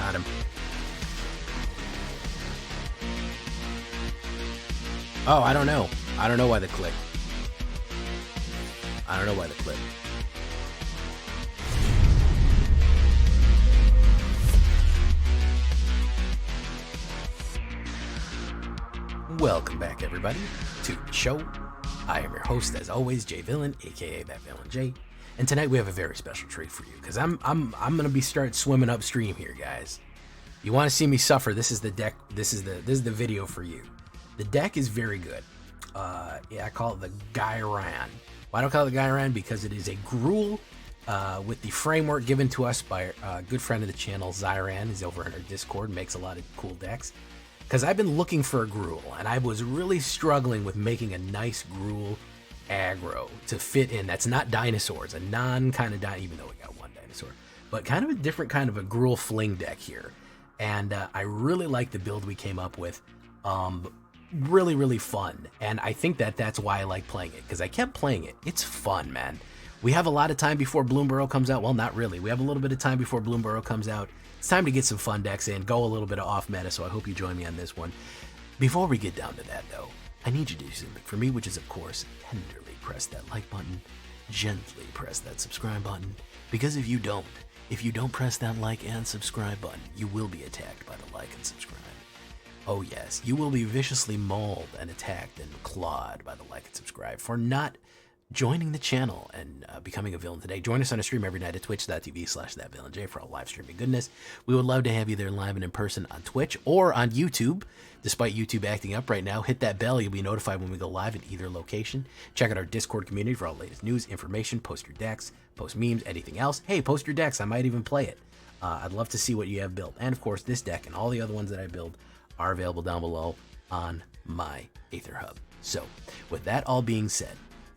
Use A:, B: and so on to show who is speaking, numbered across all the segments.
A: on him. Oh, I don't know. I don't know why the click. I don't know why the click. Welcome back, everybody, to the show. I am your host, as always, Jay Villain, aka that Villain Jay. And tonight we have a very special treat for you, because I'm gonna be start swimming upstream here, guys. You want to see me suffer? This is the deck. This is the video for you. The deck is very good. Yeah, I call it the Gyran. Why do I call it the Gyran? Because it is a Gruul with the framework given to us by a good friend of the channel, Zyran. He's over in our Discord, makes a lot of cool decks. Because I've been looking for a Gruul, and I was really struggling with making a nice Gruul aggro to fit in. That's not dinosaurs, a non-kind of even though we got one dinosaur, but kind of a different kind of a Gruul Fling deck here. And I really like the build we came up with. Really, really fun. And I think that's why I like playing it, because I kept playing it. It's fun, man. We have a lot of time before Bloomburrow comes out. Well, not really. We have a little bit of time before Bloomburrow comes out. It's time to get some fun decks in, go a little bit of off meta, so I hope you join me on this one. Before we get down to that, though, I need you to do something for me, which is, of course, tenderly press that like button, gently press that subscribe button, because if you don't press that like and subscribe button, you will be attacked by the like and subscribe. Oh yes, you will be viciously mauled and attacked and clawed by the like and subscribe for not joining the channel and becoming a villain today. Join us on a stream every night at twitch.tv/thatvillainej for all live streaming goodness. We would love to have you there live and in person on Twitch or on YouTube. Despite YouTube acting up right now, hit that bell. You'll be notified when we go live in either location. Check out our Discord community for all the latest news, information, post your decks, post memes, anything else. Hey, post your decks. I might even play it. I'd love to see what you have built. And of course, this deck and all the other ones that I build are available down below on my AetherHub. So with that all being said,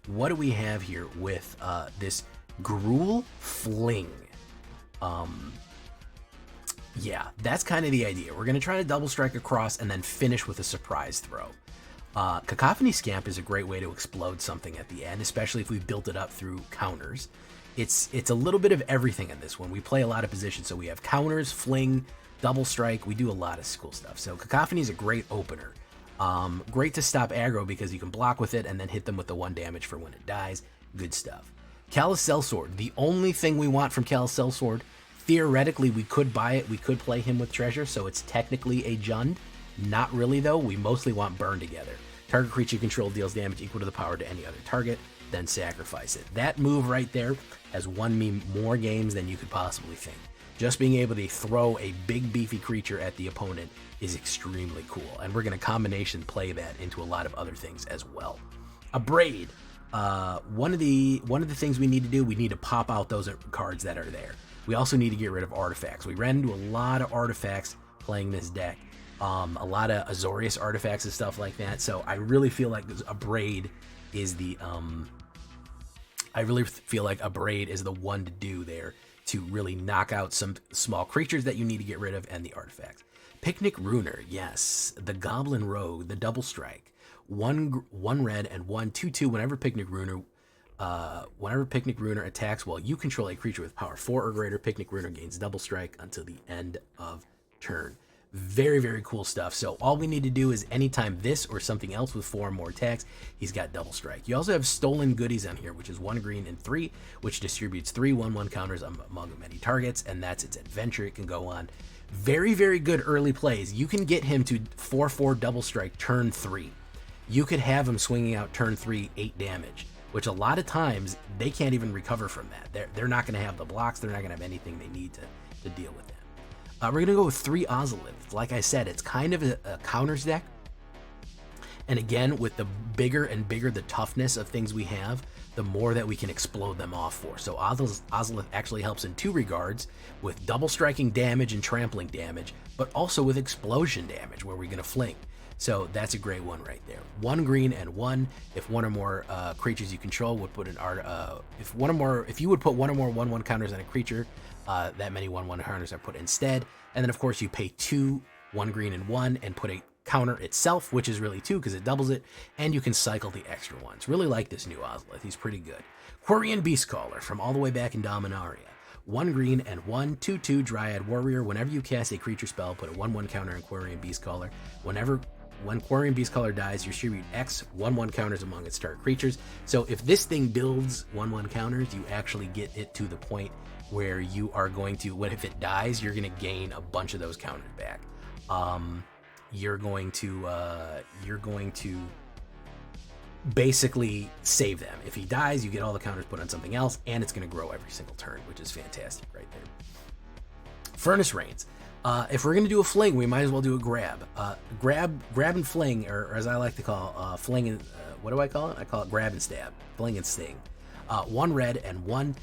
A: what do we have here with this Gruul Fling? Yeah, that's kind of the idea. We're going to try to double strike across and then finish with a surprise throw. Cacophony Scamp is a great way to explode something at the end, especially if we built it up through counters. It's a little bit of everything in this one. We play a lot of positions, so we have counters, fling, double strike. We do a lot of cool stuff. So Cacophony is a great opener. Great to stop aggro because you can block with it and then hit them with the 1 damage for when it dies. Good stuff. Callous Sellsword. The only thing we want from Callous Sellsword, theoretically we could buy it. We could play him with treasure, so it's technically a Jund. Not really though. We mostly want Burn Together. Target creature you control deals damage equal to the power to any other target, then sacrifice it. That move right there has won me more games than you could possibly think. Just being able to throw a big beefy creature at the opponent is extremely cool, and we're going to combination play that into a lot of other things as well. A Braid. One of the things we need to do, we need to pop out those cards that are there. We also need to get rid of artifacts. We ran into a lot of artifacts playing this deck. A lot of Azorius artifacts and stuff like that. So I really feel like a Braid is the one to do there to really knock out some small creatures that you need to get rid of and the artifacts. Picnic Ruiner, yes, the Goblin Rogue, the double strike, one red and 1/2/2. Whenever Picnic Ruiner attacks while you control a creature with power 4 or greater, Picnic Ruiner gains double strike until the end of turn. Very, very cool stuff. So all we need to do is anytime this or something else with 4 or more attacks, he's got double strike. You also have Stolen Goodies on here, which is 1 green and 3, which distributes 3 1/1 counters among many targets, and that's its adventure. It can go on. Very, very good early plays. You can get him to 4/4 double strike turn 3. You could have him swinging out turn 3 8 damage, which a lot of times they can't even recover from that. They're not going to have the blocks. They're not going to have anything they need to deal with that. We're going to go with 3 Ozolith. Like I said, it's kind of a counters deck. And again, with the bigger and bigger the toughness of things we have, the more that we can explode them off for. So Ozolith actually helps in 2 regards, with double striking damage and trampling damage, but also with explosion damage, where we're going to fling. So that's a great one right there. 1 green and 1. If one or more creatures you control would put an if you would put 1 or more 1/1 counters on a creature, that many 1/1 counters are put instead. And then of course you pay 2, 1 green and 1, and put a counter itself, which is really 2 because it doubles it, and you can cycle the extra ones. Really like this new Ozolith. He's pretty good. Quirion Beastcaller from all the way back in Dominaria. 1 green and 1 2/2 Dryad Warrior. Whenever you cast a creature spell, put a 1/1 counter on Quarian Beastcaller. When Quarian Beastcaller dies, you distribute X 1/1 counters among its target creatures. So if this thing builds 1/1 counters, you actually get it to the point where you are going to, if it dies, you're going to gain a bunch of those counters back. You're going to basically save them. If he dies, you get all the counters put on something else, and it's going to grow every single turn, which is fantastic right there. Furnace Rains. If we're going to do a fling, we might as well do a grab. Grab and fling, or as I like to call fling and, what do I call it? I call it grab and stab. Fling and sting. 1 red and 1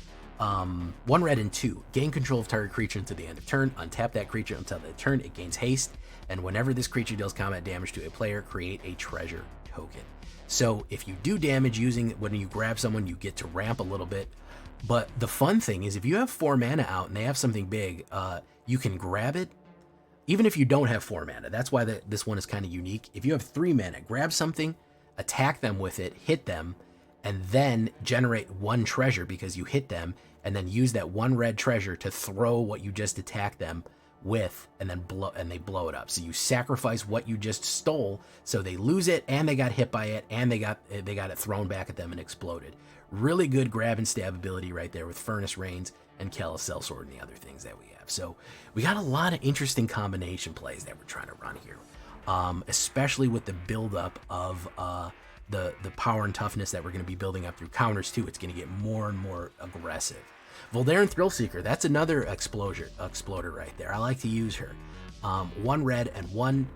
A: red and 2. Gain control of target creature until the end of turn. Untap that creature until the turn. It gains haste. And whenever this creature deals combat damage to a player, create a treasure token. So if you do damage when you grab someone, you get to ramp a little bit. But the fun thing is if you have 4 mana out and they have something big, you can grab it. Even if you don't have 4 mana, that's why this one is kind of unique. If you have 3 mana, grab something, attack them with it, hit them, and then generate 1 treasure because you hit them, and then use that 1 red treasure to throw what you just attacked them with, and then they blow it up. So you sacrifice what you just stole, so they lose it, and they got hit by it, and they got it thrown back at them and exploded. Really good grab and stab ability right there with Furnace Rains and Callous Sellsword and the other things that we have. So we got a lot of interesting combination plays that we're trying to run here, especially with the buildup of the power and toughness that we're going to be building up through counters too. It's going to get more and more aggressive. Voldaren Thrillseeker, that's another exploder right there. I like to use her. 1 red and 1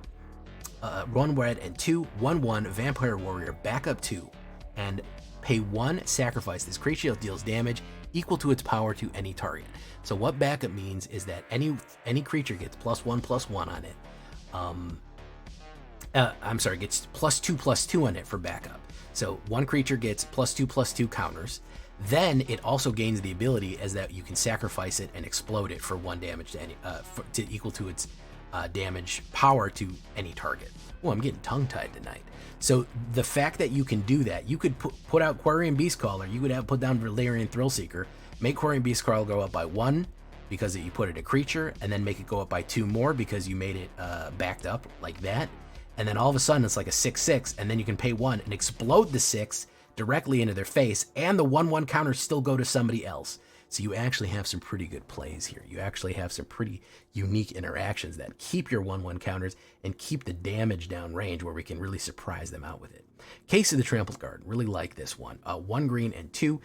A: red and 2 1/1 Vampire Warrior, backup 2, and pay 1, sacrifice. This creature deals damage equal to its power to any target. So what backup means is that any creature gets +1/+1 on it. Gets +2/+2 on it for backup. So one creature gets +2/+2 counters. Then it also gains the ability as that you can sacrifice it and explode it for 1 damage to any to equal to its damage power to any target. Oh, I'm getting tongue-tied tonight. So the fact that you can do that, you could put out Quarian Beastcaller, you would put down Voldaren Thrillseeker, make Quarian Beastcaller go up by 1 because you put it a creature, and then make it go up by 2 more because you made it backed up like that. And then all of a sudden it's like a 6/6, and then you can pay 1 and explode the 6 directly into their face, and the 1/1 counters still go to somebody else. So you actually have some pretty good plays here. You actually have some pretty unique interactions that keep your 1/1 counters and keep the damage down range where we can really surprise them out with it. Case of the Trampled Garden, really like this one. 1 green and 2.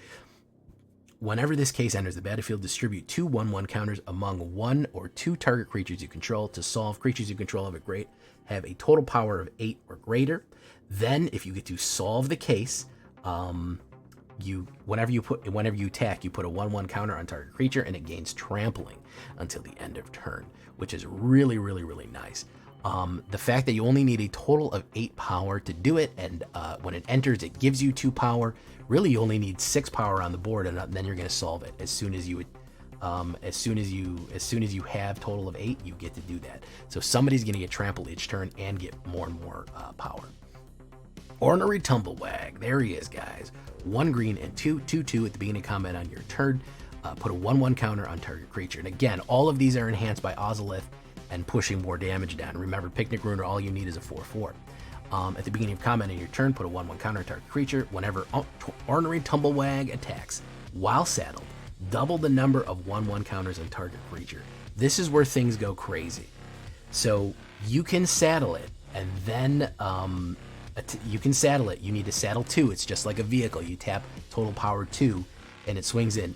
A: Whenever this case enters the battlefield, distribute 2 1/1 counters among 1 or 2 target creatures you control. To solve, creatures you control have a total power of 8 or greater. Then, if you get to solve the case, whenever you attack, you put a 1/1 counter on target creature, and it gains trampling until the end of turn, which is really, really, really nice. The fact that you only need a total of 8 power to do it, and when it enters, it gives you 2 power. Really, you only need 6 power on the board, and then you're going to solve it as soon as you have total of 8. You get to do that. So somebody's going to get trampled each turn and get more and more power. Ornery Tumblewag, there he is, guys. 1 green and 2 2/2 at the beginning of combat on your turn. Put a 1/1 counter on target creature. And again, all of these are enhanced by Ozolith and pushing more damage down. Remember, Picnic Ruiner, all you need is a 4/4. At the beginning of combat on your turn, put a 1/1 counter on target creature. Whenever Ornery Tumblewag attacks, while saddled, double the number of 1/1 counters on target creature. This is where things go crazy. So you can saddle it, and then you can saddle it. You need to saddle 2. It's just like a vehicle. You tap total power 2, and it swings in.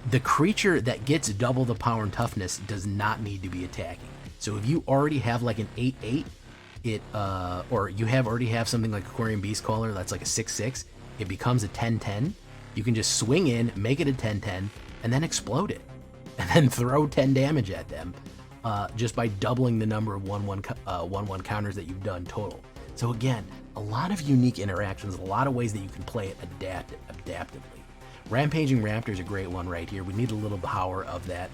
A: The creature that gets double the power and toughness does not need to be attacking. So if you already have like an 8/8, or you already have something like Quarian Beastcaller that's like a 6/6, it becomes a 10/10. You can just swing in, make it a 10/10, and then explode it, and then throw 10 damage at them, just by doubling the number of 1/1 counters that you've done total. So again, a lot of unique interactions, a lot of ways that you can play it adaptively. Rampaging Raptor is a great one right here. We need a little power of that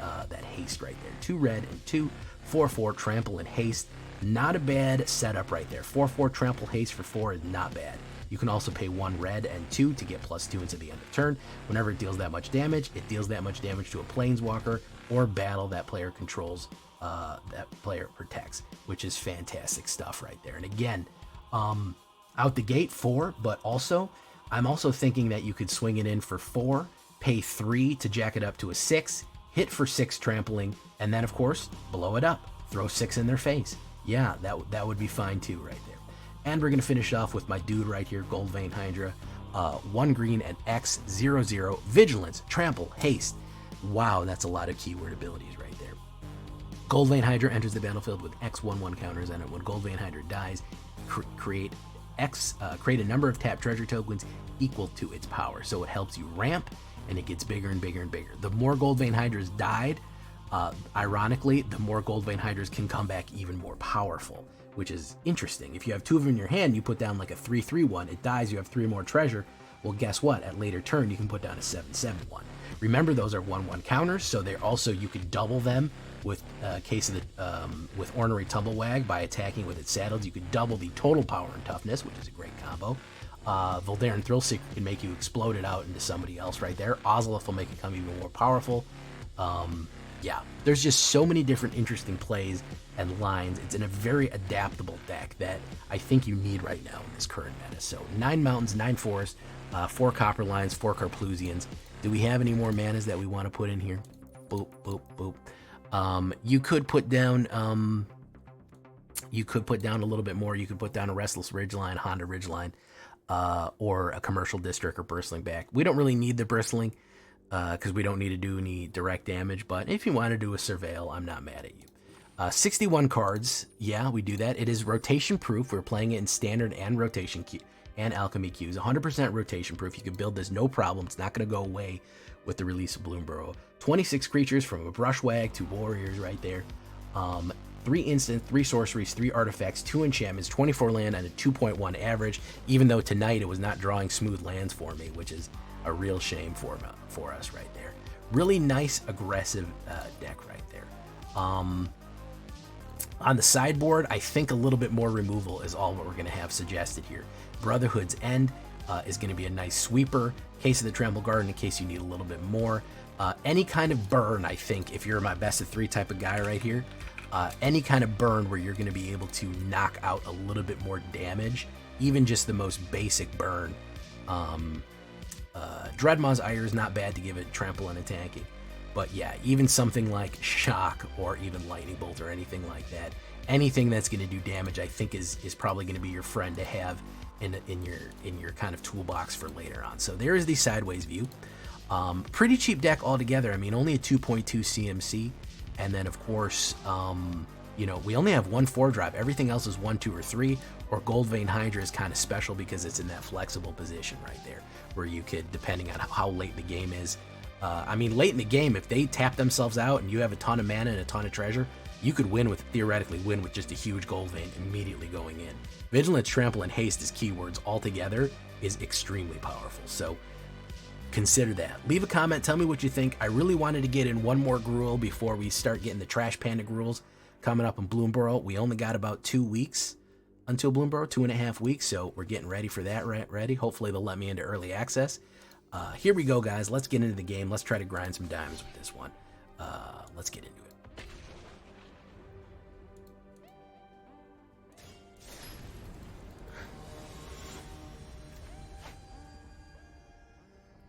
A: haste right there. 2 red and 2 4/4 trample and haste. Not a bad setup right there. 4/4 trample haste for 4 is not bad. You can also pay 1 red and 2 to get +2 until the end of turn. Whenever it deals that much damage, it deals that much damage to a planeswalker or battle that player controls, that player protects, which is fantastic stuff right there. And again, out the gate 4, but also I'm also thinking that you could swing it in for 4, pay 3 to jack it up to a 6, hit for 6 trampling, and then of course blow it up, throw 6 in their face. Yeah, that would be fine too right there. And we're gonna finish off with my dude right here, Goldvein Hydra. 1 green and X 0/0, vigilance, trample, haste. Wow, that's a lot of keyword abilities right there. Goldvein Hydra enters the battlefield with X/1/1 counters, and when Goldvein Hydra dies, create a number of tapped treasure tokens equal to its power. So it helps you ramp, and it gets bigger and bigger and bigger. The more Goldvein Hydras died, ironically, the more Goldvein Hydras can come back even more powerful, which is interesting. If you have 2 of them in your hand, you put down like a 3/3/1, it dies, you have 3 more treasure. Well, guess what? At later turn, you can put down a 7/7/1. Remember, those are 1/1 counters, so they're also, you could double them with case of the with Ornery Tumblewag by attacking with its saddles. You could double the total power and toughness, which is a great combo. Voldaren Thrillseeker can make you explode it out into somebody else right there. Ozolith will make it come even more powerful. Yeah, there's just so many different interesting plays and lines. It's in a very adaptable deck that I think you need right now in this current meta. So 9 mountains, 9 forests, 4 copper lines, 4 Carplusians. Do we have any more manas that we want to put in here? Boop, boop, boop. You could put down a little bit more. You could put down a Restless Ridgeline, Honda Ridgeline, or a Commercial District or Bristling Back. We don't really need the Bristling because we don't need to do any direct damage, but if you want to do a Surveil, I'm not mad at you. 61 cards, yeah, we do that. It is rotation proof. We're playing it in standard and rotation and alchemy queues. 100% rotation proof. You can build this no problem. It's not going to go away with the release of Bloomburrow. 26 creatures from a Brushwag to warriors right there. 3 instant, 3 sorceries, 3 artifacts, 2 enchantments, 24 land, and a 2.1 average, even though tonight it was not drawing smooth lands for me, which is a real shame for us right there. Really nice, aggressive deck right there. On the sideboard, I think a little bit more removal is all what we're going to have suggested here. Brotherhood's End is going to be a nice sweeper. Case of the Trample Garden in case you need a little bit more. Any kind of burn, I think, if you're my best of 3 type of guy right here, any kind of burn where you're going to be able to knock out a little bit more damage, even just the most basic burn. Dreadmaw's Ire is not bad to give it trample and attacking. But yeah, even something like Shock or even Lightning Bolt or anything like that, anything that's going to do damage, I think is probably going to be your friend to have in your kind of toolbox for later on. So there is the sideways view. Pretty cheap deck altogether. I mean, only a 2.2 CMC, and then of course, you know, we only have 1 4-drop. Everything else is 1, 2, or 3. Or Goldvein Hydra is kind of special because it's in that flexible position right there, where you could, depending on how late the game is. I mean, late in the game, if they tap themselves out and you have a ton of mana and a ton of treasure, you could theoretically win with just a huge Goldvein immediately going in. Vigilance, Trample, and Haste as keywords altogether is extremely powerful. So consider that. Leave a comment. Tell me what you think. I really wanted to get in 1 more Gruul before we start getting the Trash Panda Gruuls coming up in Bloomburrow. We only got about 2 weeks until Bloomburrow, 2.5 weeks. So we're getting ready for that. Ready. Hopefully they'll let me into early access. Here we go, guys. Let's get into the game. Let's try to grind some diamonds with this one. Let's get into it.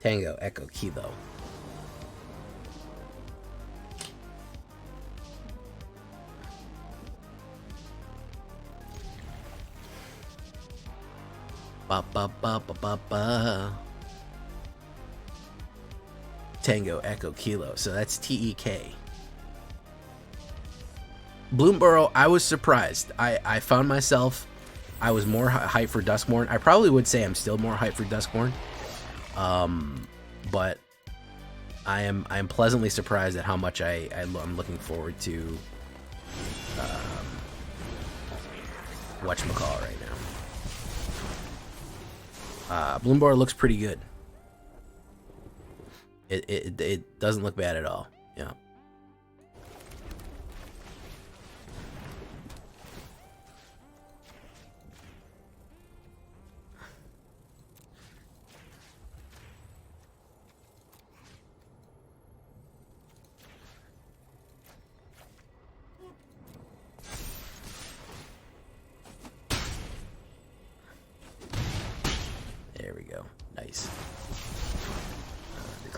A: Tango, Echo, Kilo. Ba ba ba ba ba ba. Tango, Echo, Kilo. So that's TEK. Bloomburrow, I was surprised. I found myself, I was more hyped for Duskmourn. I probably would say I'm still more hyped for Duskmourn. But I am pleasantly surprised at how much I'm looking forward to whatchamacallit right now. Bloomburrow looks pretty good. It doesn't look bad at all. Yeah.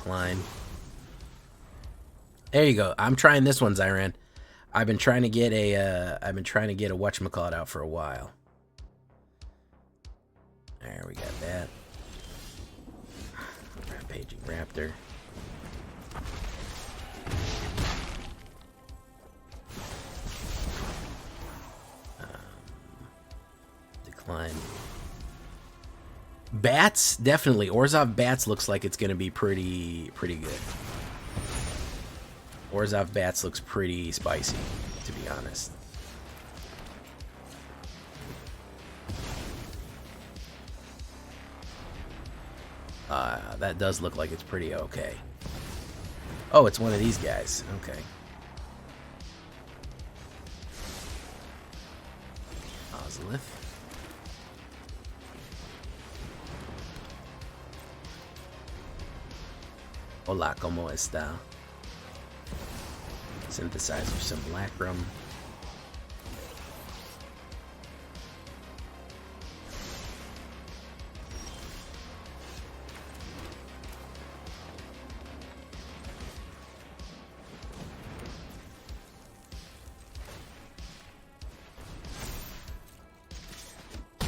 A: decline. There you go. I'm trying this one, Zyran. I've been trying to get a whatchamacallit out for a while. There, we got that. Rampaging Raptor. Decline. Bats, definitely. Orzhov Bats looks like it's going to be pretty good. Orzhov Bats looks pretty spicy, to be honest. That does look like it's pretty okay. Oh, it's one of these guys. Okay. Ozolith. Hola, ¿cómo está? Synthesizer Simulacrum.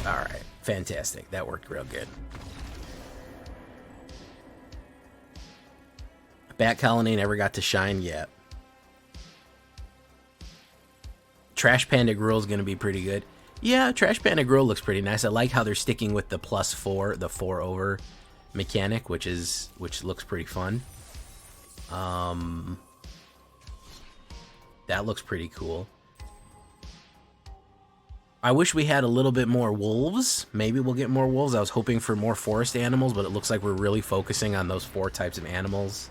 A: Alright, fantastic. That worked real good. Bat Colony never got to shine yet. Trash Panda Gruul is going to be pretty good. Yeah, Trash Panda Gruul looks pretty nice. I like how they're sticking with the +4, the 4 over mechanic, which looks pretty fun. That looks pretty cool. I wish we had a little bit more wolves. Maybe we'll get more wolves. I was hoping for more forest animals, but it looks like we're really focusing on those 4 types of animals.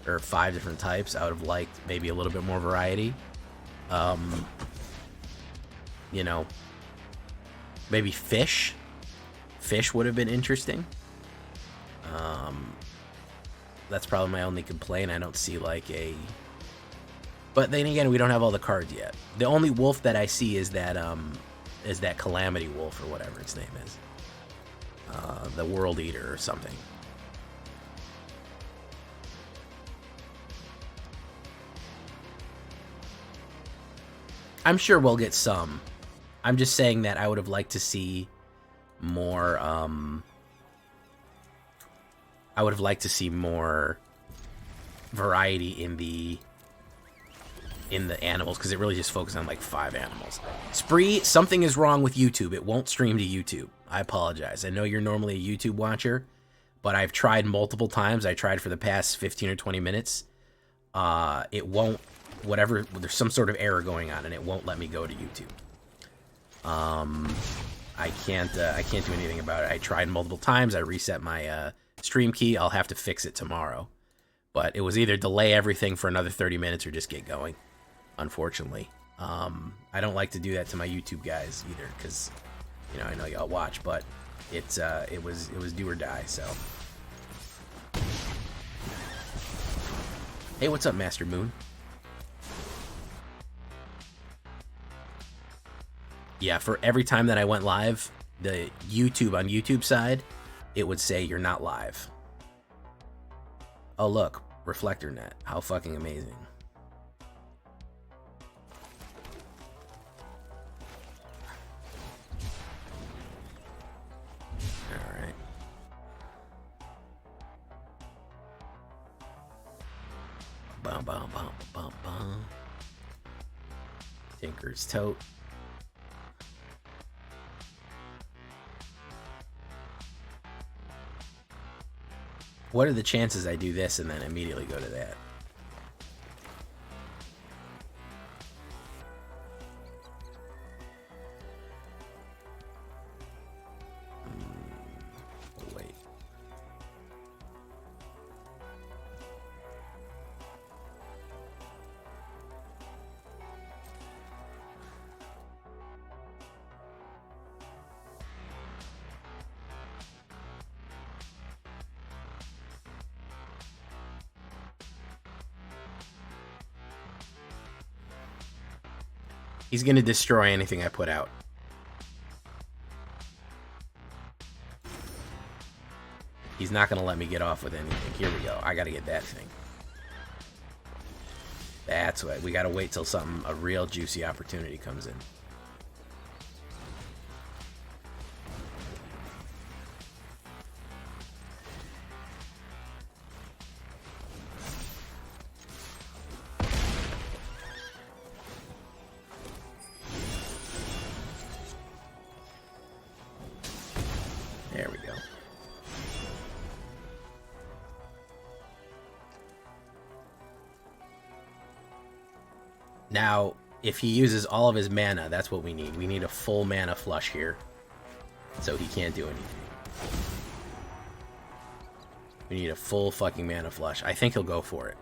A: Or 5 different types. I would have liked maybe a little bit more variety. You know, maybe fish. Fish would have been interesting. That's probably my only complaint. I don't see like a... But then again, we don't have all the cards yet. The only wolf that I see is that Calamity Wolf or whatever its name is. The World Eater or something. I'm sure we'll get some. I'm just saying that I would have liked to see more, I would have liked to see more variety in the animals, because it really just focused on like 5 animals. Spree, something is wrong with YouTube. It won't stream to YouTube. I apologize. I know you're normally a YouTube watcher, but I've tried multiple times. I tried for the past 15 or 20 minutes. It won't, whatever, there's some sort of error going on, and it won't let me go to YouTube. I can't do anything about it. I tried multiple times. I reset my stream key. I'll have to fix it tomorrow. But it was either delay everything for another 30 minutes or just get going, unfortunately. I don't like to do that to my YouTube guys either, because, you know, I know y'all watch, but it was do or die, so. Hey, what's up, Master Moon? Yeah, for every time that I went live, the YouTube on YouTube side, it would say you're not live. Oh look, Reflector Net. How fucking amazing. Alright. Bum bum bum bum bum. Tinker's Tote. What are the chances I do this and then immediately go to that? Wait. He's going to destroy anything I put out. He's not going to let me get off with anything. Here we go. I got to get that thing. That's what. We got to wait till a real juicy opportunity comes in. There we go. Now, if he uses all of his mana, that's what we need. We need a full mana flush here. So he can't do anything. We need a full fucking mana flush. I think he'll go for it.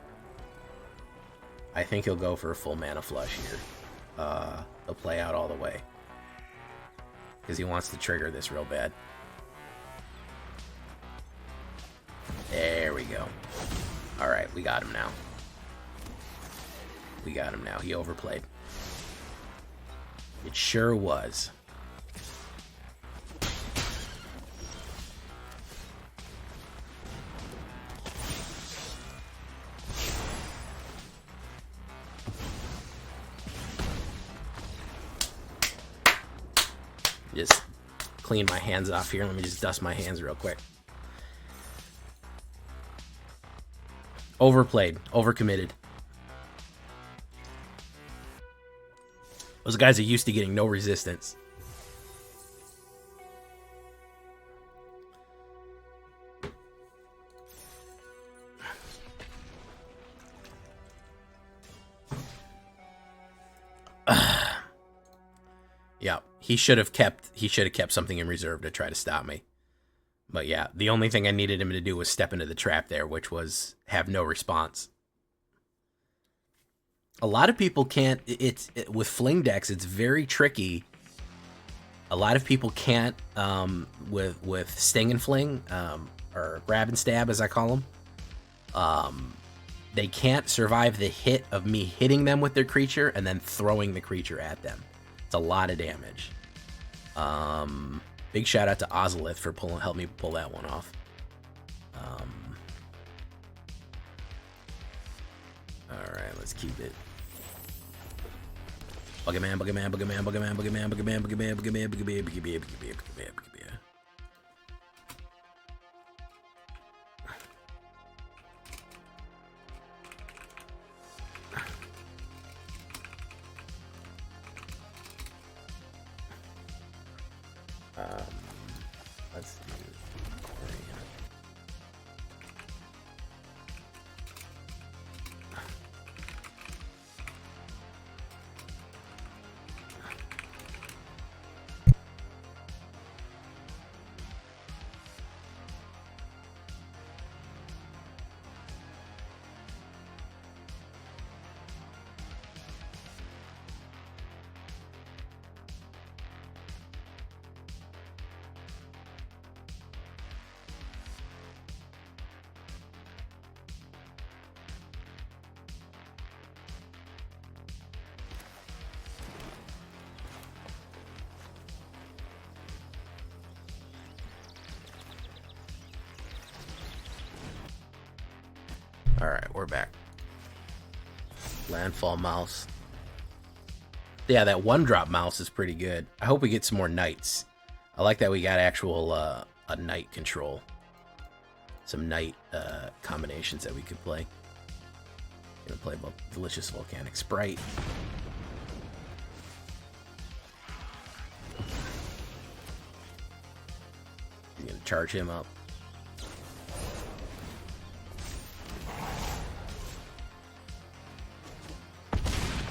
A: I think he'll go for a full mana flush here. He'll play out all the way. Because he wants to trigger this real bad. There we go. Alright, we got him now. We got him now. He overplayed. It sure was. Just clean my hands off here. Let me just dust my hands real quick. Overplayed. Overcommitted. Those guys are used to getting no resistance. Yeah, he should have kept something in reserve to try to stop me. But yeah, the only thing I needed him to do was step into the trap there, which was have no response. A lot of people can't, with Fling decks, it's very tricky. A lot of people can't, with Sting and Fling, or Grab and Stab as I call them, they can't survive the hit of me hitting them with their creature and then throwing the creature at them. It's a lot of damage. Big shout out to Ozolith for helping me pull that one off. Alright, let's keep it. Buggerman, Buggerman, Buggerman, Buggerman, Buggerman, Buggerman, Buggerman, Buggerman, Buggerman, Buggerman, Buggerman. Let's do Alright, we're back. Landfall mouse. Yeah, that one-drop mouse is pretty good. I hope we get some more knights. I like that we got actual, a knight control. Some knight, combinations that we could play. Gonna play Delicious Volcanic Sprite. I'm gonna charge him up.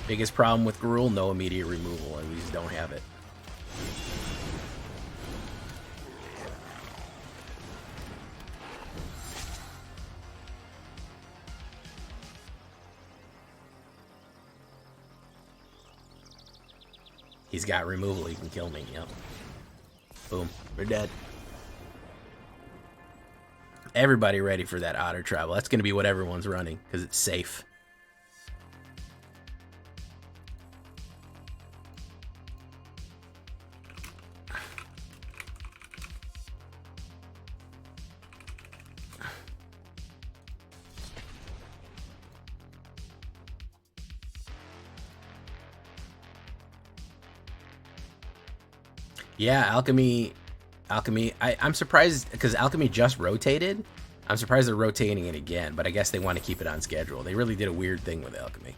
A: Biggest problem with Gruul, no immediate removal, and we just don't have it. He's got removal, he can kill me, yep. Boom, we're dead. Everybody ready for that otter travel. That's going to be what everyone's running, because it's safe. Yeah, Alchemy. I'm surprised because Alchemy just rotated. I'm surprised they're rotating it again, but I guess they want to keep it on schedule. They really did a weird thing with Alchemy.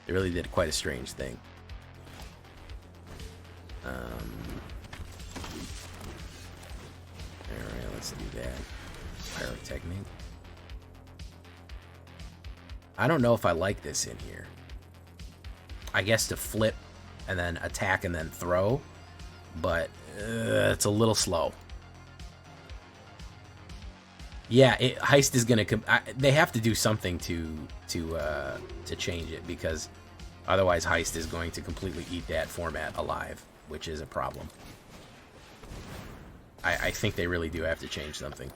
A: They really did quite a strange thing. Alright, let's do that. Pyrotechnic. I don't know if I like this in here. I guess to flip and then attack and then throw, but it's a little slow. Yeah, Heist is gonna. They have to do something to change it, because otherwise Heist is going to completely eat that format alive, which is a problem. I think they really do have to change something.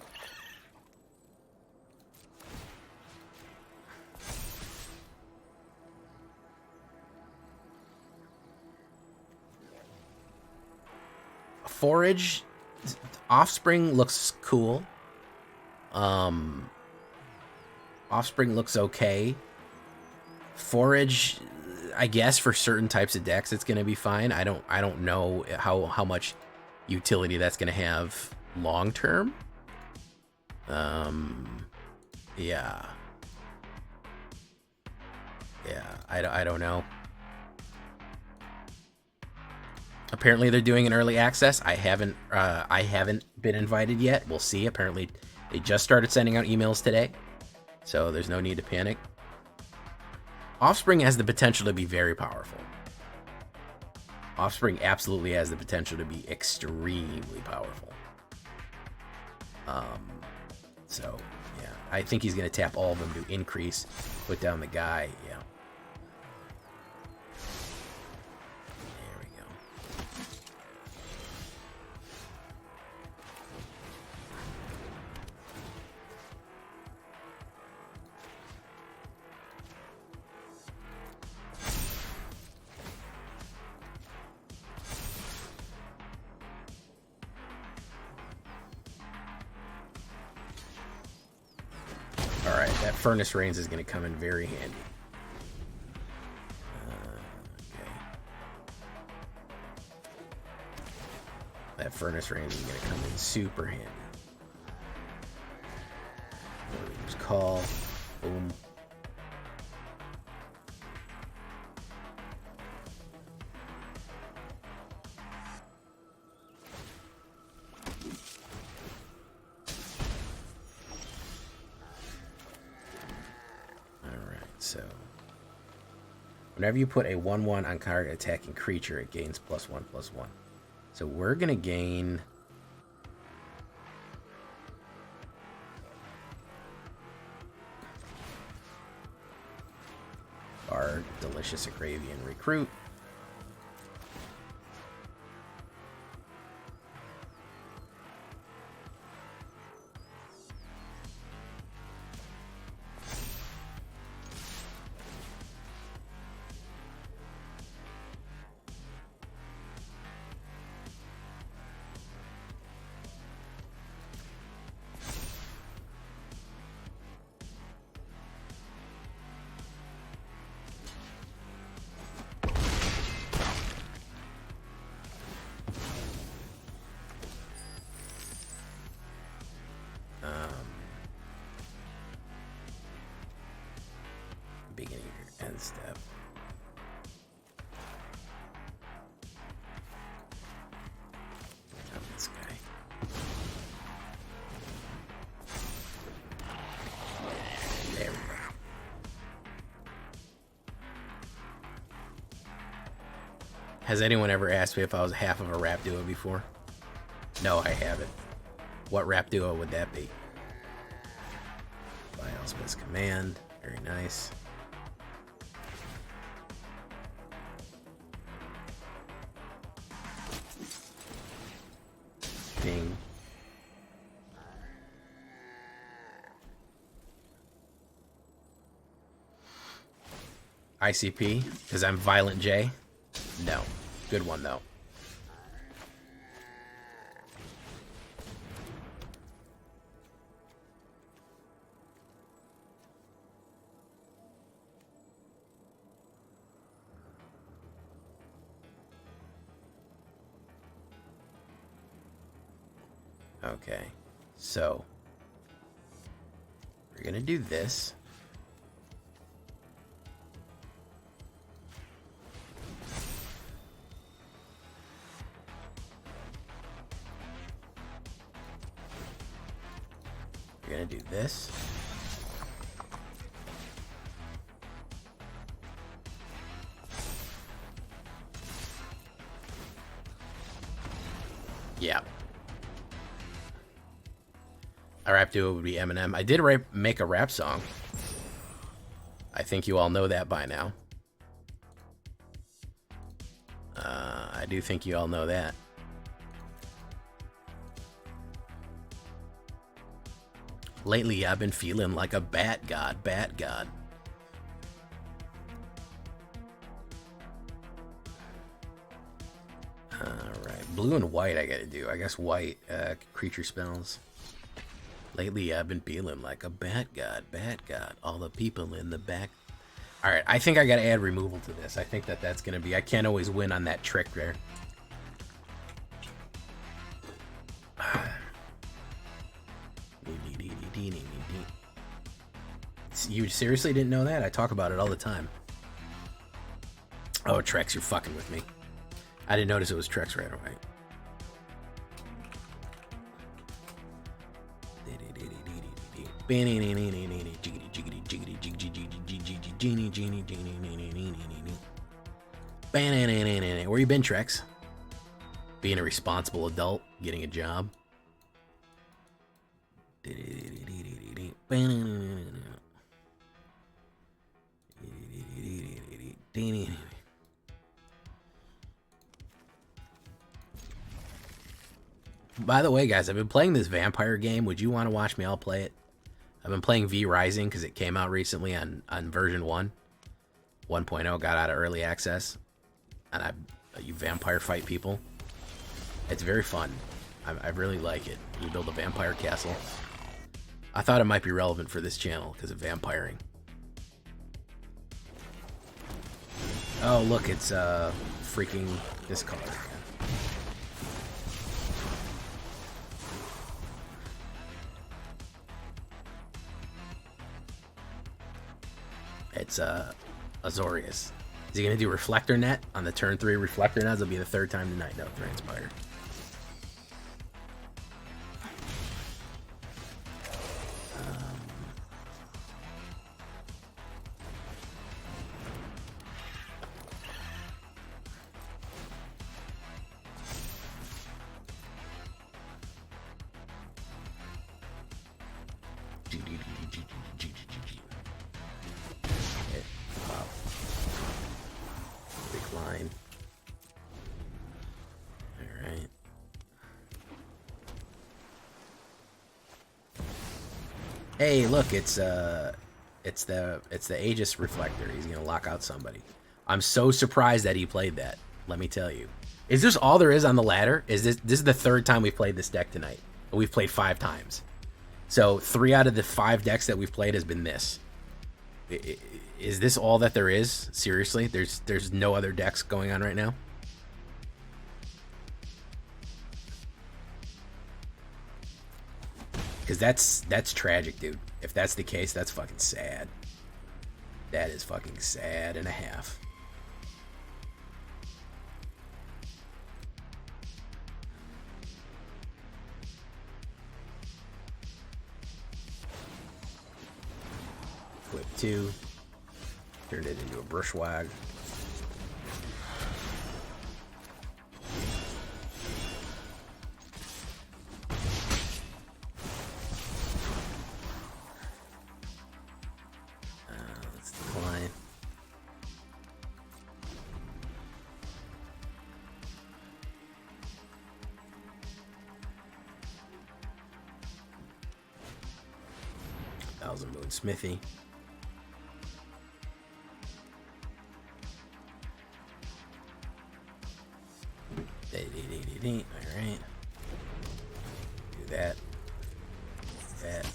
A: Forage, Offspring looks cool. Offspring looks okay. Forage, I guess for certain types of decks it's gonna be fine. I don't know how much utility that's gonna have long term. Yeah. I don't know. Apparently they're doing an early access. I haven't been invited yet. We'll see. Apparently they just started sending out emails today, so there's no need to panic. Offspring has the potential to be very powerful. Offspring absolutely has the potential to be extremely powerful. So yeah, I think he's gonna tap all of them to increase, put down the guy. Yeah. Alright, that Furnace Rains is going to come in very handy. Okay. That Furnace Rains is going to come in super handy. Just call. Boom. So, whenever you put a 1/1 on card attacking creature, it gains +1/+1. So we're gonna gain our Delicious Agravian Recruit. Beginning of your end step. This guy. There we go. Has anyone ever asked me if I was half of a rap duo before? No, I haven't. What rap duo would that be? By Elspeth's command. Very nice. Ding. ICP, because I'm Violent J? No. Good one, though. Okay, so we're gonna do this. We're gonna do this. Yeah. A rap duo would be Eminem. I did make a rap song. I think you all know that by now. I do think you all know that. Lately, I've been feeling like a bat god, bat god. Alright, blue and white I gotta do. I guess white, creature spells. Lately, I've been feeling like a bat god, all the people in the back. Alright, I think I gotta add removal to this. I think that's gonna be... I can't always win on that trick there. You seriously didn't know that? I talk about it all the time. Oh, Trex, you're fucking with me. I didn't notice it was Trex right away. Where you been, Trex? Being a responsible adult, getting a job. By the way, guys, I've been playing this vampire game. Would you want to watch me? I'll play it. I've been playing V Rising because it came out recently on version 1. 1.0 got out of early access. And you vampire fight people. It's very fun. I really like it. You build a vampire castle. I thought it might be relevant for this channel because of vampiring. Oh, look, it's freaking this color again. It's Azorius. Is he gonna do Reflector Net on the turn 3 Reflector Net? It'll be the 3rd time tonight. No, Transpire. Line. All right. Hey, look, it's the Aegis Reflector. He's gonna lock out somebody. I'm so surprised that he played that. Let me tell you. Is this all there is on the ladder? This is the 3rd time we've played this deck tonight. We've played 5 times. So 3 out of the 5 decks that we've played has been this. Is this all that there is? Seriously? There's no other decks going on right now? Because that's tragic, dude. If that's the case, that's fucking sad. That is fucking sad and a half. Flip 2. Turned it into a Brushwag. Let's decline. Thousand Moon Smithy. Alright. Do that. That.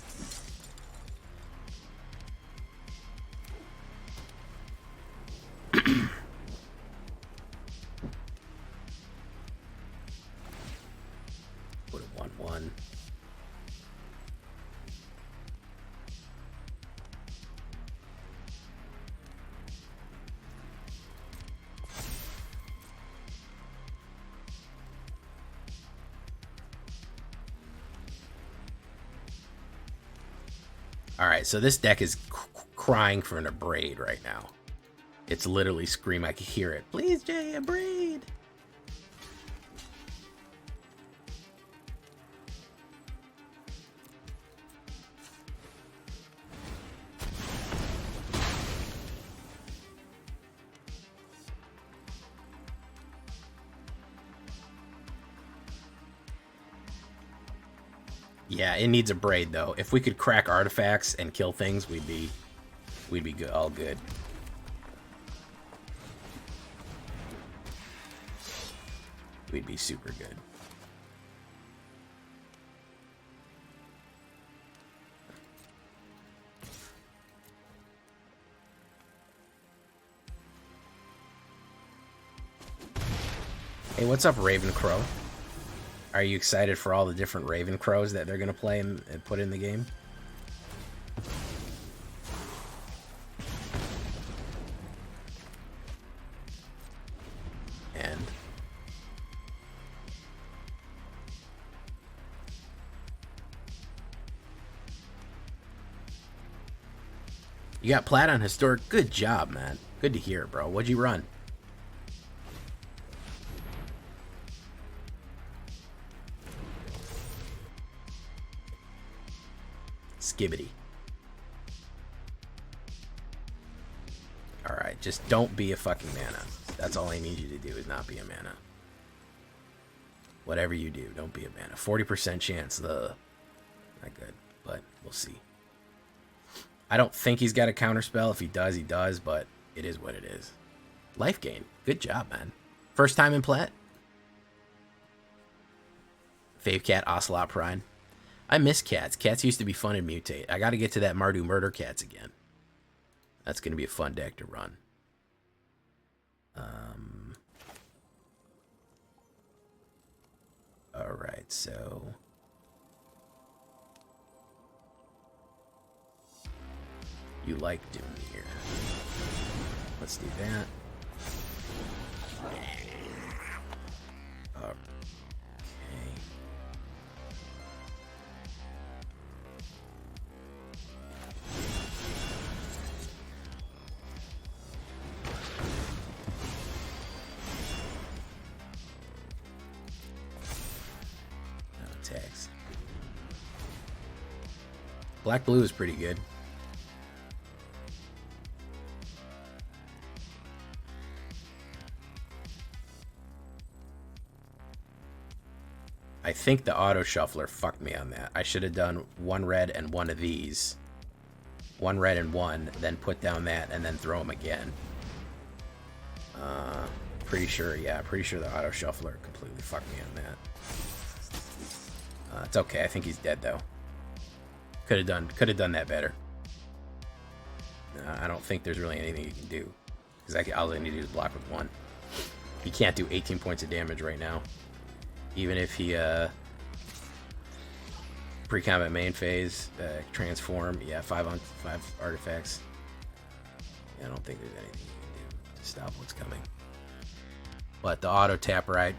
A: Put a 1/1. Alright, so this deck is crying for an Abrade right now. It's literally screaming. I can hear it. Please, Jay, Abrade! Yeah, it needs a braid though. If we could crack artifacts and kill things, we'd be good, all good. We'd be super good. Hey, what's up, Raven Crow? Are you excited for all the different Raven Crows that they're going to play and put in the game? And you got plat on historic. Good job, man. Good to hear, bro. What'd you run? Skibbity. Alright, just don't be a fucking mana. That's all I need you to do, is not be a mana. Whatever you do, don't be a mana. 40% chance, not good, but we'll see. I don't think he's got a counterspell. If he does, he does, but it is what it is. Life gain. Good job, man. First time in plat? Fave Cat, Ocelot Pride. I miss cats. Cats used to be fun in Mutate. I got to get to that Mardu Murder Cats again. That's going to be a fun deck to run. Alright, so... You like Doom here. Let's do that. Okay. Tags. Black blue is pretty good. I think the auto shuffler fucked me on that. I should have done one red and one of these. One red and one, then put down that and then throw them again. Pretty sure, yeah, pretty sure the auto shuffler completely fucked me on that. It's okay. I think he's dead though. Could have done that better. I don't think there's really anything you can do, because all I need to do is block with one. He can't do 18 points of damage right now, even if he pre-combat main phase transform. Yeah, 5 on 5 artifacts. Yeah, I don't think there's anything you can do to stop what's coming. But the auto tap right.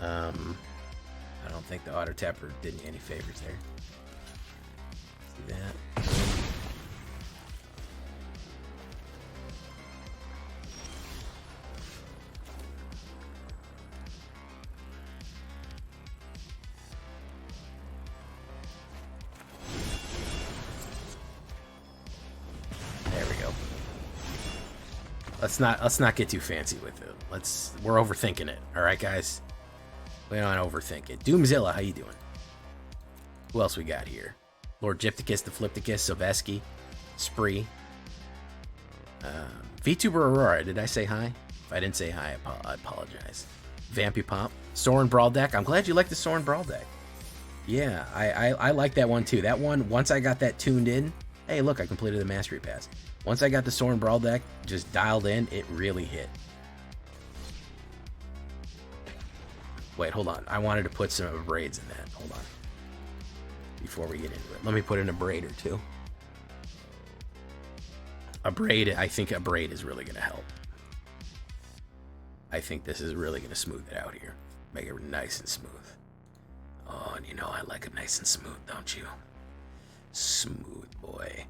A: I don't think the auto tapper did me any favors there. Let's do that. There we go. Let's not get too fancy with it. We're overthinking it. All right, guys. We don't overthink it. Doomzilla, how you doing? Who else we got here? Lord Gypticus, the Flipticus, Soveski, Spree. VTuber Aurora, did I say hi? If I didn't say hi, I apologize. Vampy Pop. Sorin Brawl deck. I'm glad you like the Sorin Brawl deck. Yeah, I like that one too. That one, once I got that tuned in, hey look, I completed the Mastery Pass. Once I got the Sorin Brawl deck just dialed in, it really hit. Wait, hold on. I wanted to put some braids in that. Hold on. Before we get into it. Let me put in a braid or two. I think a braid is really going to help. I think this is really going to smooth it out here. Make it nice and smooth. Oh, and you know I like it nice and smooth, don't you? Smooth boy.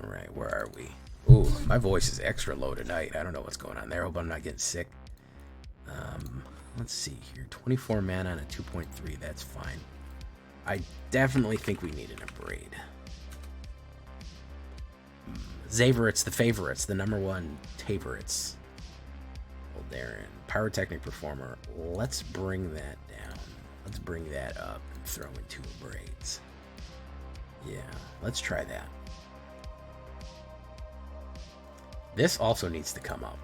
A: All right, where are we? Ooh, my voice is extra low tonight. I don't know what's going on there. Hope I'm not getting sick. Let's see here. 24 mana on a 2.3. That's fine. I definitely think we need an Abrade. Zaveritt's the favorites, the #1 favorites. Darren, Pyrotechnic Performer. Let's bring that down. Let's bring that up and throw in 2 Abrades. Yeah, let's try that. This also needs to come up.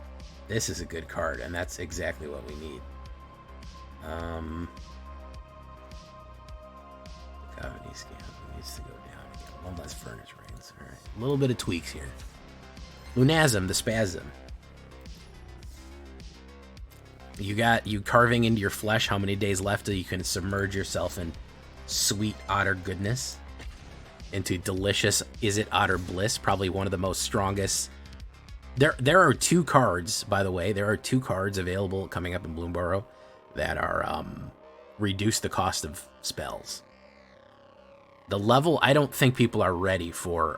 A: This is a good card, and that's exactly what we need. Cavity Scan needs to go down again. One less Furnace Rains. All right, a little bit of tweaks here. Lunasm, the Spasm. You got you carving into your flesh how many days left till you can submerge yourself in sweet otter goodness, into delicious Is It Otter Bliss, probably one of the most strongest. There are 2 cards, by the way. There are 2 cards available coming up in Bloomborough that are reduce the cost of spells. The level, I don't think people are ready for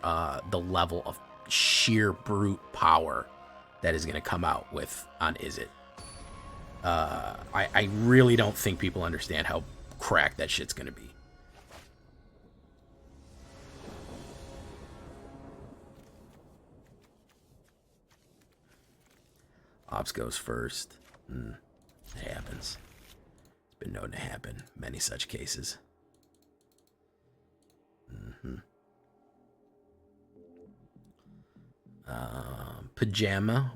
A: the level of sheer brute power that is going to come out with on Is It. I really don't think people understand how cracked that shit's going to be. Ops goes first. It happens. It's been known to happen. Many such cases. Pajama.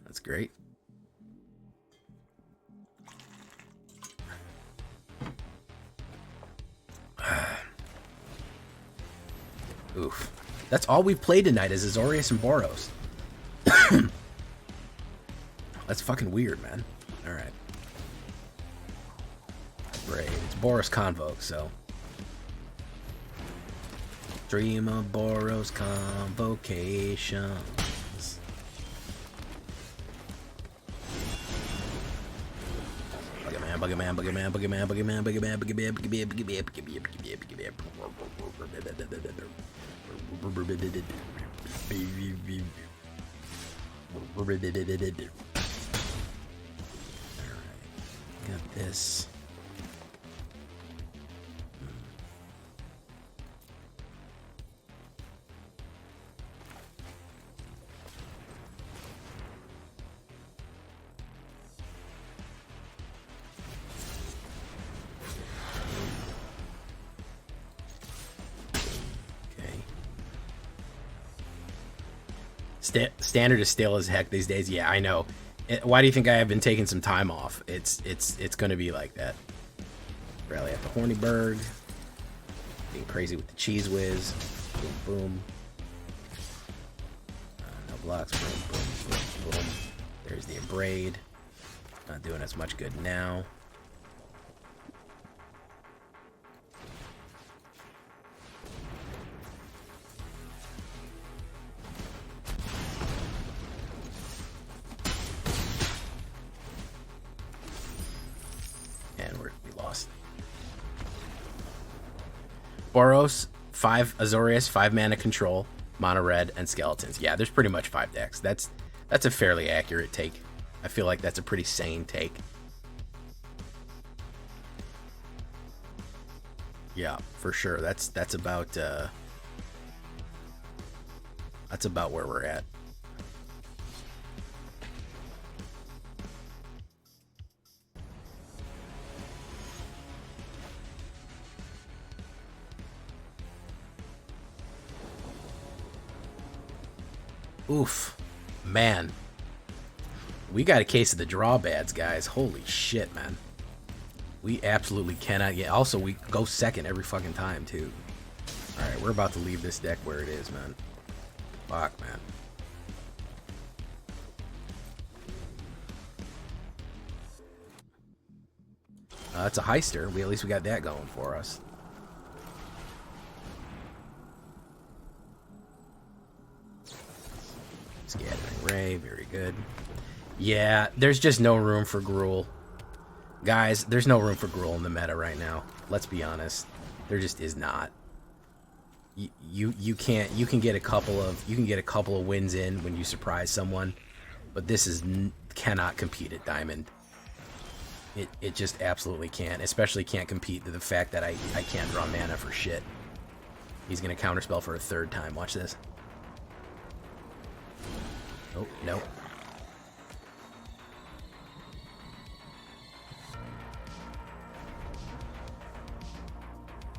A: That's great. Oof. That's all we've played tonight is Azorius and Boros. That's fucking weird, man. Alright. Great. It's Boros Convoke, so. Dream of Boros Convocations. Buggerman, Buggerman, Buggerman, Buggerman, Buggerman, Buggerman, Buggerman, Buggerman. Got this. Standard is stale as heck these days. Yeah, I know. Why do you think I have been taking some time off? It's going to be like that. Rally at the Hornyberg. Being crazy with the Cheese Whiz. Boom, boom. No blocks. Boom, boom, boom, boom. There's the Abrade. Not doing as much good now. Boros, 5 Azorius, 5 mana control, mono red, and skeletons. Yeah, there's pretty much 5 decks. That's a fairly accurate take. I feel like that's a pretty sane take. Yeah, for sure. That's about where we're at. Oof, man, we got a case of the drawbads, guys. Holy shit, man. We absolutely cannot get. Also, we go second every fucking time, too. All right, we're about to leave this deck where it is, man. Fuck, man. It's a heister. At least we got that going for us. Scattering Ray, very good. Yeah, there's just no room for Gruul. Guys, there's no room for Gruul in the meta right now. Let's be honest. There just is not. You can get a couple of wins in when you surprise someone, but this is cannot compete at Diamond. It just absolutely can't. Especially can't compete to the fact that I can't draw mana for shit. He's gonna counterspell for a third time. Watch this. Oh no.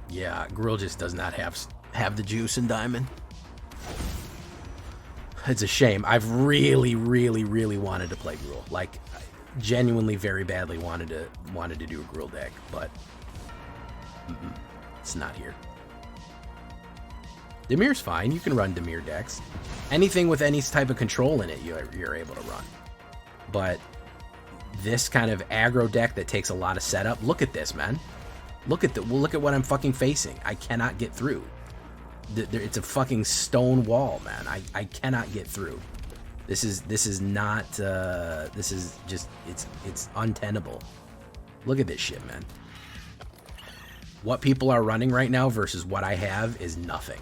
A: Yeah, Gruul just does not have the juice in Diamond. It's a shame. I've really wanted to play Gruul. Like, genuinely, very badly wanted to do a Gruul deck, but it's not here. Dimir's fine. You can run Dimir decks. Anything with any type of control in it, you're able to run. But this kind of aggro deck that takes a lot of setup. Look at this, man. Look at what I'm fucking facing. I cannot get through. It's a fucking stone wall, man. I cannot get through. This is not. This is just. It's untenable. Look at this shit, man. What people are running right now versus what I have is nothing.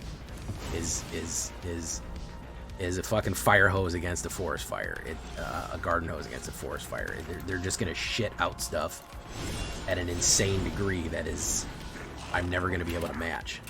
A: Is a fucking fire hose against a forest fire. A garden hose against a forest fire. They're just gonna shit out stuff at an insane degree that is I'm never gonna be able to match.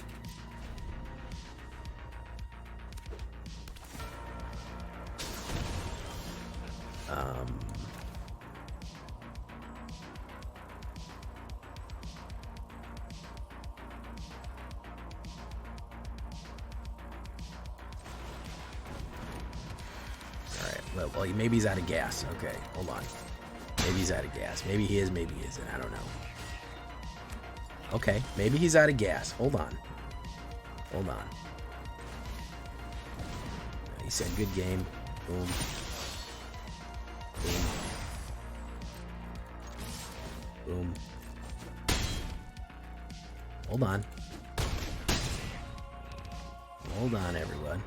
A: Well, maybe he's out of gas. Okay, hold on. Maybe he's out of gas. Maybe he is, maybe he isn't. I don't know. Okay, maybe he's out of gas. Hold on. Hold on. He said good game. Boom. Boom. Boom. Hold on. Hold on, everyone.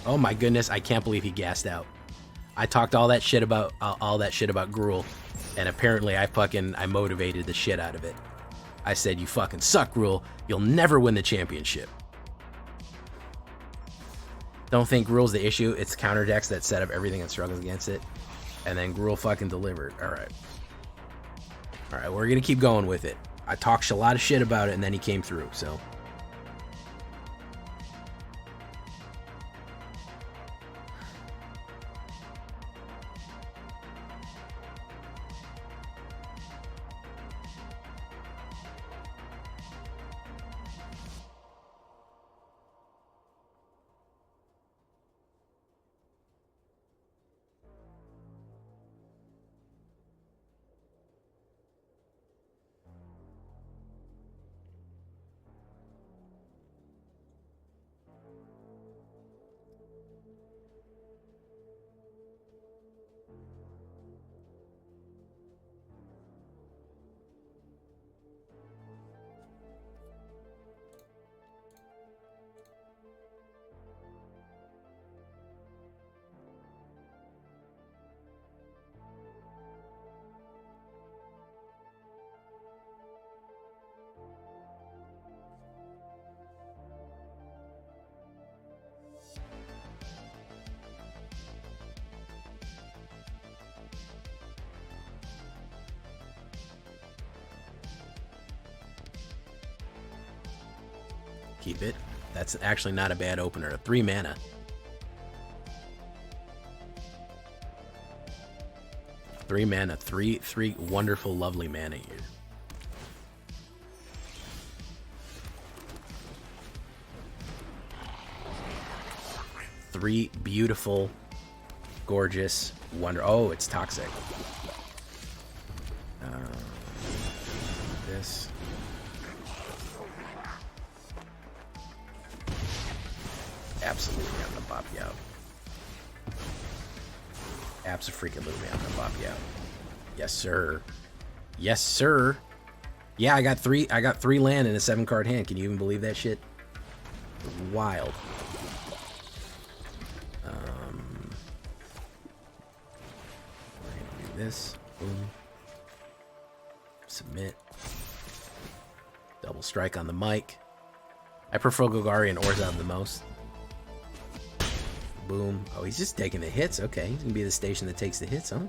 A: Oh my goodness, I can't believe he gassed out. I talked all that shit about Gruul, and apparently I motivated the shit out of it. I said, you fucking suck, Gruul. You'll never win the championship. Don't think Gruul's the issue. It's counter decks that set up everything that struggles against it. And then Gruul fucking delivered. Alright. Alright, we're gonna keep going with it. I talked a lot of shit about it, and then he came through, so... Keep it. That's actually not a bad opener. 3 mana. 3 mana. Three wonderful, lovely mana here. Three beautiful, gorgeous, Oh, it's toxic. This. Absolutely, I'm gonna bop you out. Abso-freaking-lutely, I'm gonna bop you out. Yes, sir. Yes, sir. Yeah, I got three land in a 7-card hand. Can you even believe that shit? Wild. We're gonna do this. Boom. Submit. Double strike on the mic. I prefer Golgari and Orzhov the most. Boom. Oh, he's just taking the hits. Okay, he's gonna be the station that takes the hits, huh?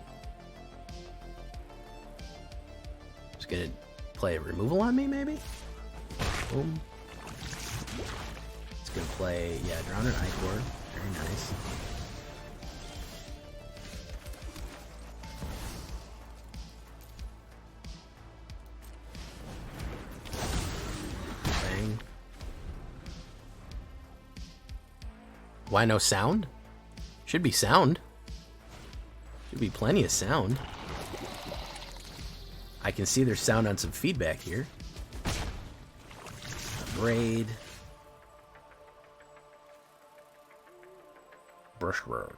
A: Just gonna play a removal on me, maybe? Boom. It's gonna play, yeah, Drowned Icor. Very nice. Bang. Why no sound? Should be sound. Should be plenty of sound. I can see there's sound on some feedback here. Braid. Brushrogue.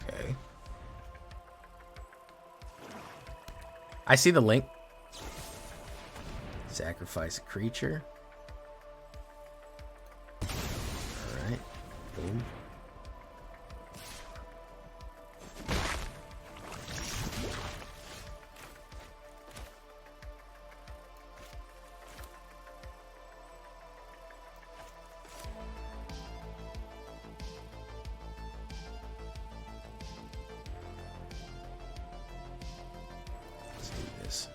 A: Okay. I see the link. Sacrifice a creature. Alright. Boom. Let's do this.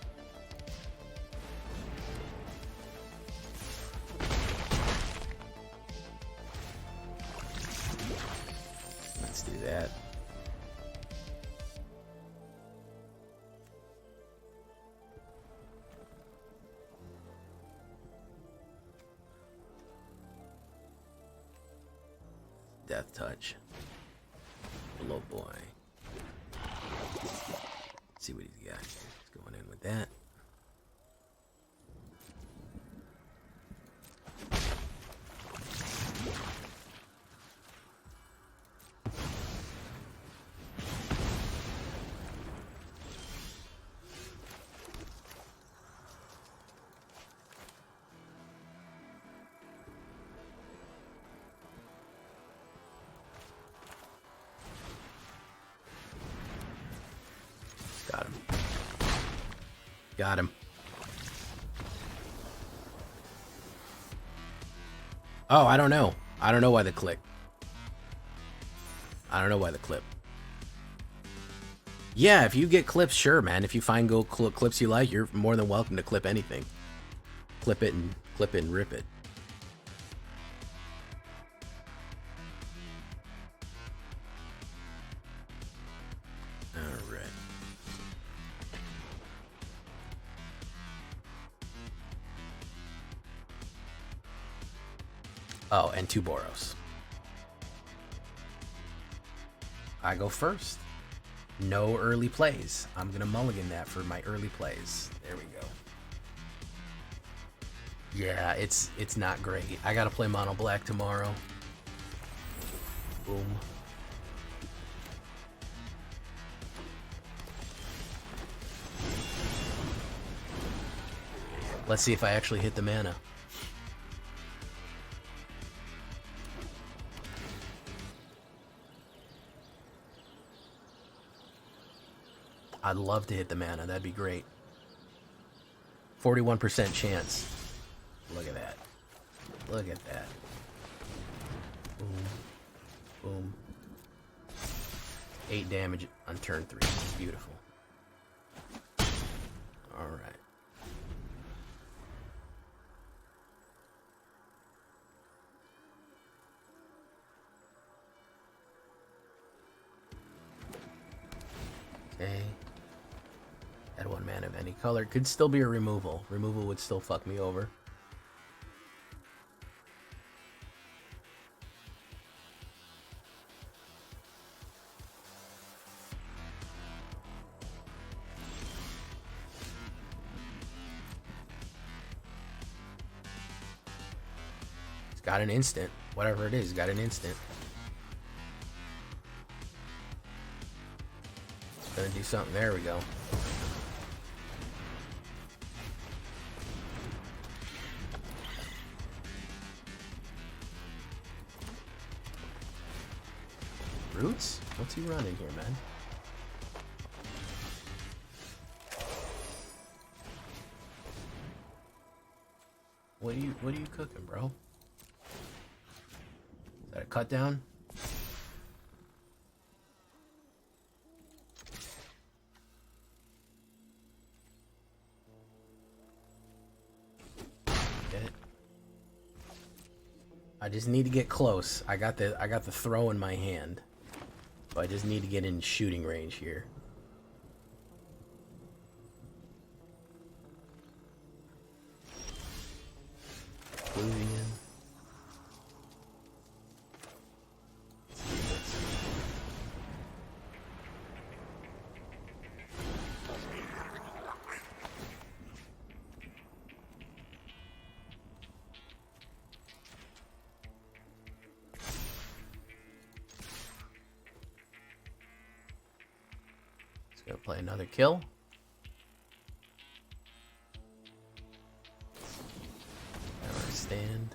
A: Let's do that. Death Touch. Hello, boy. Let's see what he's got here. He's going in with that. Got him. Got him. Oh, I don't know. I don't know why the click. I don't know why the clip. Yeah, if you get clips, sure, man. If you find gold clips you like, you're more than welcome to clip anything. Clip it and rip it. All right. Oh, and 2 Boros. I go first. No early plays. I'm gonna mulligan that for my early plays. There we go. Yeah, it's not great. I gotta play mono black tomorrow. Boom. Let's see if I actually hit the mana. I'd love to hit the mana. That'd be great. 41% chance. Look at that. Look at that. Boom. Boom. 8 damage on turn 3. Beautiful. Alright. Okay. Add 1 mana of Any color. Could still be a removal. Removal would still fuck me over. It's got an instant. Whatever it is, got an instant. Gonna do something. There we go. Roots? What's he running here, man? What are you cooking, bro? Is that a cut down? Get it? I just need to get close. I got the throw in my hand. So I just need to get in shooting range here. Moving in. Gonna play another kill. Never stand.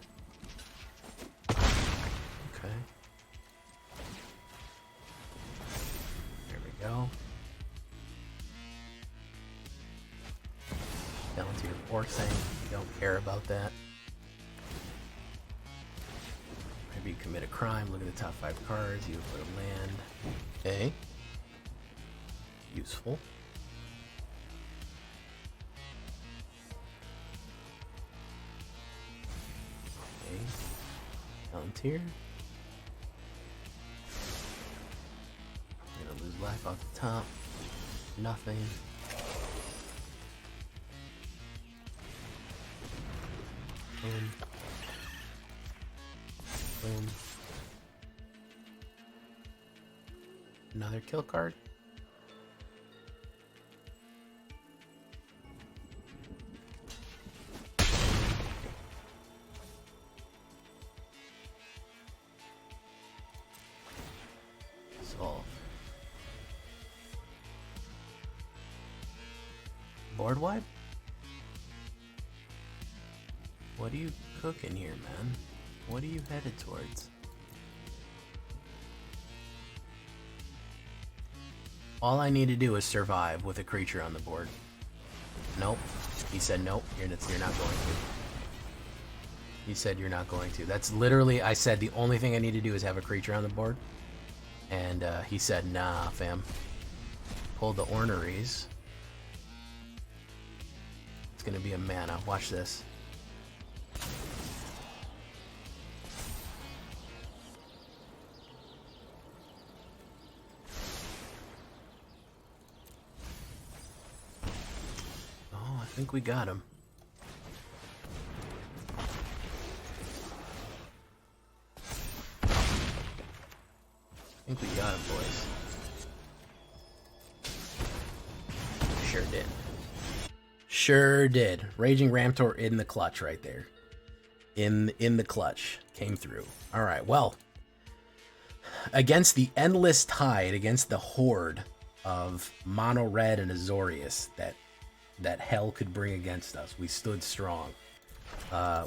A: Okay. There we go. Down to your force thing. Don't care about that. Maybe you commit a crime. Look at the top 5 cards. You put a land. Okay. Useful. Okay. Volunteer. Gonna lose life off the top. Nothing. Boom. Boom. Another kill card. Board wipe? What are you cooking here, man? What are you headed towards? All I need to do is survive with a creature on the board. Nope. He said nope, you're not going to. He said you're not going to. That's literally, I said the only thing I need to do is have a creature on the board. And he said, nah, fam. Pulled the orneries. It's gonna be a mana. Watch this. Oh, I think we got him. I think we got him, boys. Sure did. Sure did. Raging Ramtor in the clutch right there. In the clutch. Came through. Alright, well. Against the endless tide, against the horde of mono red and Azorius that hell could bring against us, we stood strong.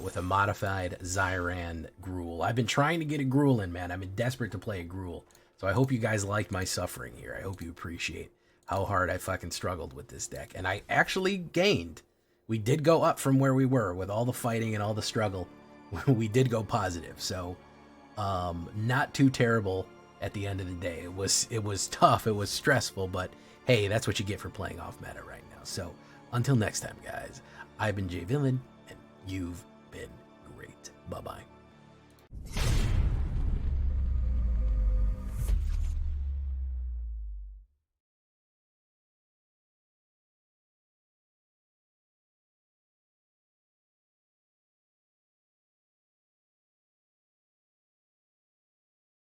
A: With a modified Zyran Gruul. I've been trying to get a Gruul in, man. I've been desperate to play a Gruul. So I hope you guys liked my suffering here. I hope you appreciate how hard I fucking struggled with this deck. And I actually gained. We did go up from where we were with all the fighting and all the struggle. We did go positive. So not too terrible at the end of the day. It was tough. It was stressful. But hey, that's what you get for playing off meta right now. So until next time, guys, I've been Jay Villain, and you've been great. Bye-bye.